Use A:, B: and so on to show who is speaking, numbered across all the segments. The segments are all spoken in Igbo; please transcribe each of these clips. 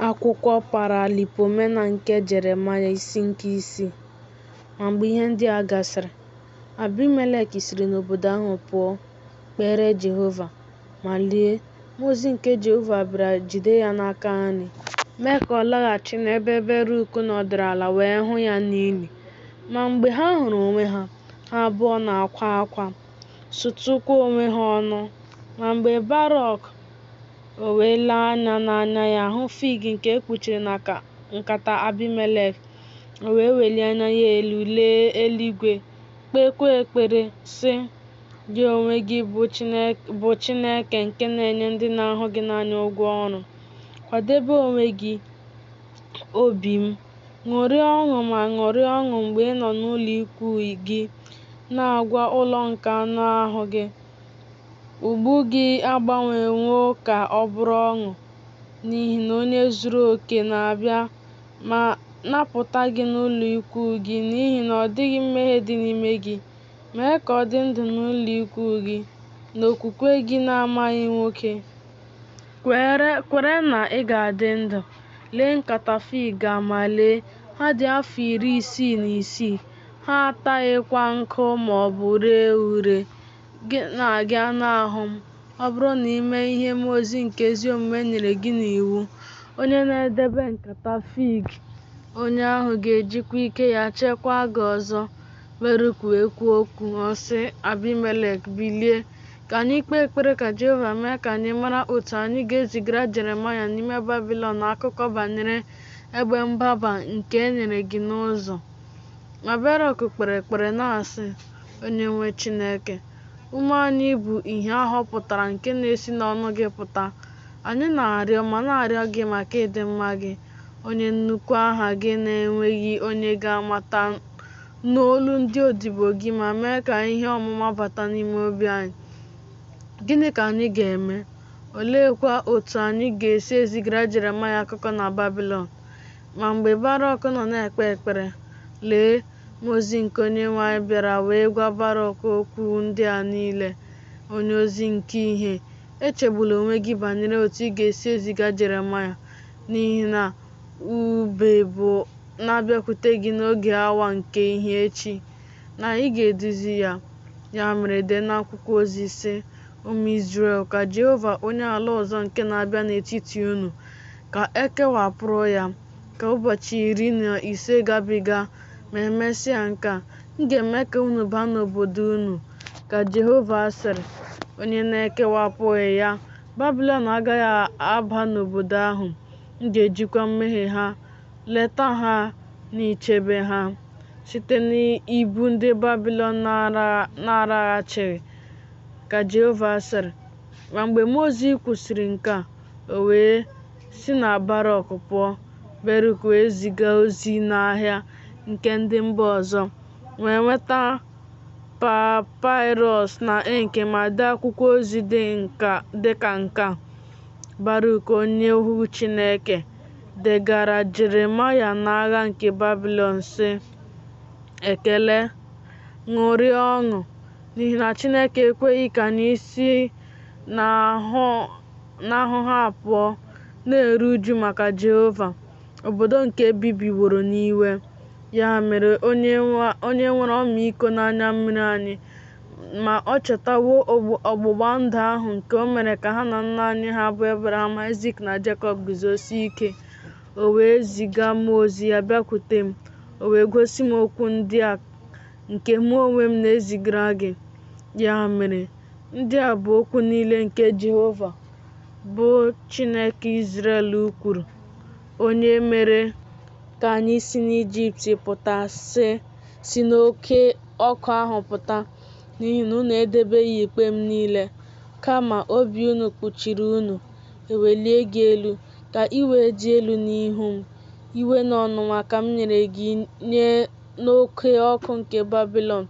A: Akwụkwọ Paralipomena nke Jeremaịa isi nke 6. Ma mgbe ihe ndị a gasịrị, Abimelek siri n'obodo ahụ pụọ kpere Jehova. Ma lee, mmụọ ozi nke Jehova bịara jide ya n'aka nri, mee ka ọ laghachi n'ebe Baruk nọdụrụ ala wee hụ ya n'ili. Ma mgbe ha hụrụ onwe ha, ha abụọ na-akwa ákwá, sụtụkwa onwe ha ọnụ. Ma mgbe Baruk o wee lee anya n'anya ya hụ fig nke ekpuchiri na nkata Abimelek, o wee welie anya ya elu lee eluigwe, kpeekwa ekpere, sị, “Gị onwe gị bụ Chineke nke na-enye ndị na-ahụ gị n'anya ụgwọ ọrụ. Kwadebe onwe gị, obi m, ṅụrịa ọṅụ ma ṅụrịa ọṅụ mgbe ị nọ n'ụlọ ikwu gị na-agwa ụlọ nke anụ ahụ gị, ugbu gị agbanwewo ka ọ bụrụ ọṅụ, n'ihi na onye zuru oke na-abịa ma napụta gị n'ụlọ ikwu gị, n'ihi na ọ dịghị mmehie dị n'ime gị. Mee ka ọ dị ndụ n'ụlọ ikwu gị na okwukwe gị na-amaghị nwoke. Kwere na ị ga-adị ndụ. Lee nkata fig a, ma lee, ha dị afọ 66. Ha ataghịkwa nkụ ma ọ bụ ree ure. Gị anụ ahụ m, ọ bụrụ na i mee ihe mmụọ ozi nke ezi omume nyere gị n'iwu, onye na-edebe nkata fig, onye ahụ ga-ejikwa ike ya chekwaa gị ọzọ.” Baruk wee kwuo okwu, ọ sị Abimelek, “Bilie, ka anyị kpee ekpere ka Jehova mee ka anyị mara otu anyị ga-ezigara Jeremaịa n'ime Babilọn akụkọ banyere egbe mgbaba nke e nyere gị n'ụzọ.” Ma Baruk kpere ekpere na-asị, “Onye nwe Chineke, ume anyị bụ ìhè a họpụtara nke na-esi n'ọnụ gị pụta. Anyị na-arịọ ma na-arịọ gị maka ịdị mma gị, onye nnukwu aha gị na-enweghị onye ga-amata, n'olu ndị odibo gị, ma mee ka ihe ọmụma bata n'ime obi anyị. Gịnị ka anyị ga-eme? Oleekwa otu anyị ga-esi ezigara Jeremaịa akụkọ na Babilọn?” Ma mgbe Baruk nọ na-ekpe ekpere, lee, mmụọ ozi nke Onyenwe anyị bịara wee gwa Baruk okwu ndị a niile. “Onye ozi nke ìhè, echegbula onwe gị banyere otu ị ga-esi eziga Jeremaịa, n'ihi na ùbe bụ na-abịakwute gị n'oge awa nke ihe echi, na ị ga-eduzi ya. Ya mere, dee n'akwụkwọ ozi, sị, ụmụ Izrel, ka Jehova onye ala ọzọ nke na-abịa n'etiti unu, ka e kewapụrụ ya, ka ụbọchị 15 gabiga. Ma emesịa nke a, m ga-eme ka unu baa n'obodo unu.” Ka Jehova sịrị, onye na-ekewapụghị ya, Babilọn agaghị aba n'obodo ahụ. M ga-ejikwa mmehie ha leta ha na ichebe ha site n'ibu ndị Babilọn na-araghachighị, ka Jehova sịrị. Ma mgbe mmụọ ozi kwusịrị nke a, o wee si na Baruk pụọ. Baruk wee ziga ozi n'ahịa nke ndị mba ọzọ, wee nweta papịrọs na ink, ma dee akwụkwọ ozi dị ka nke a. Baruk onye ohu Chineke degaara Jeremaịa n'agha nke Babilọn, sị, “Ekele, ṅụrịa ọṅụ, n'ihi na Chineke ekweghị ka anyị si n'ahụhụ a pụọ, na-eru uju maka Jehova, obodo nke ebibiworo n'iwe. Ya mere, onye nwere ọmịiko n'anya mmiri anyị, ma ọ chetawo ọgbụgba ndụ ahụ nke o mere ka ha na nna anyị ha bụ Ebraham, Aịzik na Jekọb guzosie ike. O wee ziga mmụọ ozi ya bịakwute m. O wee gosi m okwu ndị a nke mụ onwe m na-ezigara gị.” Ya mere, ndị a bụ okwu niile nke Jehova, bụ Chineke Izrel kwuru, onye mere ka anyị si n'Ijipt pụta, si n'oké ọkụ ahụ pụta. N'ihi na unu edebeghị ikpe m niile, kama obi unu kpuchiri unu, ewelie gị elu ka i wee dị elu n'ihu m. Iwe na ọnụma ka m nyere gị nye n'oké ọkụ nke Babilọn.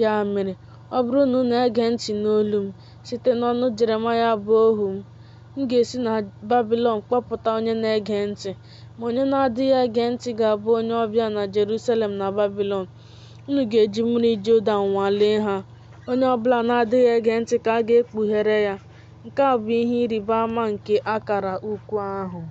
A: Ya mere, ọ bụrụ na unu ege ntị n'olu m site n'ọnụ Jeremaịa bụ ohu m, m ga-esi na Babilọn kpọpụta onye na-ege ntị. Ma onye na-adịghị ege ntị ga-abụ onye ọbịa na Jerusalem na Babilọn. Unu ga-eji mmiri Jọdan nwalee ha. Onye ọbụla na-adịghị ege ntị ka a ga-ekpughere ya. Nke a bụ ihe ịrịba ama nke akara ukwu ahụ.